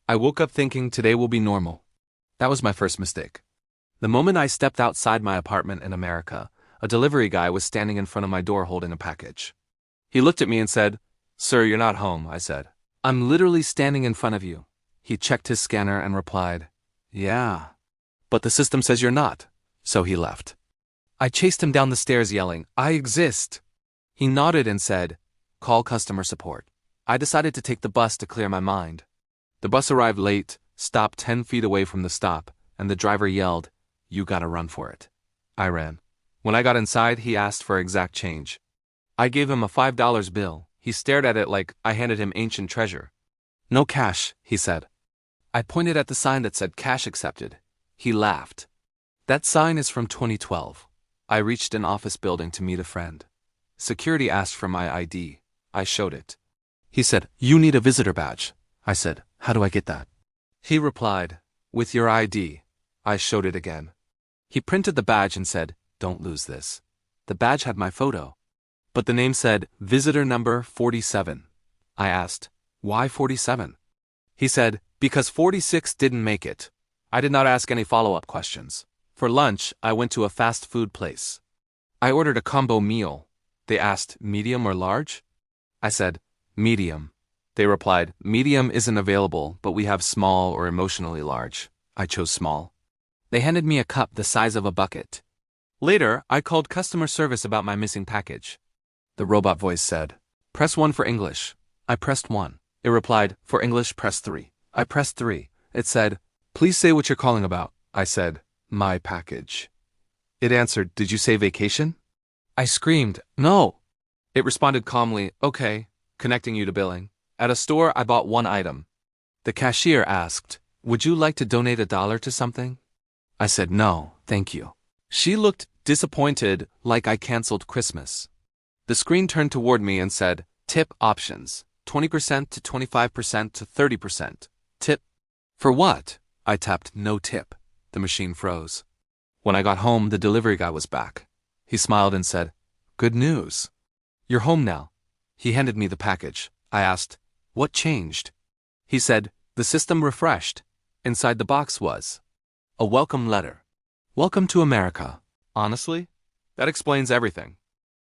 I woke up thinking today will be normal. That was my first mistake. The moment I stepped outside my apartment in America, a delivery guy was standing in front of my door holding a package. He looked at me and said, "Sir, you're not home," I said. "I'm literally standing in front of you." He checked his scanner and replied, "Yeah. But the system says you're not." So he left. I chased him down the stairs yelling, "I exist." He nodded and said, "Call customer support." I decided to take the bus to clear my mind. The bus arrived late, stopped 10 feet away from the stop, and the driver yelled, "You gotta run for it." I ran. When I got inside, he asked for exact change. I gave him a $5 bill. He stared at it like I handed him ancient treasure. "No cash," he said. I pointed at the sign that said cash accepted. He laughed. "That sign is from 2012. I reached an office building to meet a friend. Security asked for my ID. I showed it. He said, "You need a visitor badge." I said, "How do I get that?" He replied, "With your ID." I showed it again. He printed the badge and said, "Don't lose this." The badge had my photo, but the name said, "Visitor number 47. I asked, "Why 47? He said, "Because 46 didn't make it." I did not ask any follow-up questions. For lunch, I went to a fast food place. I ordered a combo meal. They asked, "Medium or large?" I said, "Medium." They replied, "Medium isn't available, but we have small or emotionally large." I chose small. They handed me a cup the size of a bucket. Later, I called customer service about my missing package. The robot voice said, "Press 1 for English." I pressed 1. It replied, "For English, press 3. I pressed 3. It said, "Please say what you're calling about." I said, "My package." It answered, "Did you say vacation?" I screamed, "No." It responded calmly, "Okay, connecting you to billing." At a store, I bought one item. The cashier asked, "Would you like to donate $1 to something?" I said, "No, thank you." She looked disappointed, like I canceled Christmas. The screen turned toward me and said, "Tip options, 20% to 25% to 30%. Tip." For what? I tapped no tip. The machine froze. When I got home, the delivery guy was back. He smiled and said, "Good news. You're home now." He handed me the package. I asked, "What changed?" He said, "The system refreshed. Inside the box was a welcome letter. Welcome to America." Honestly, that explains everything.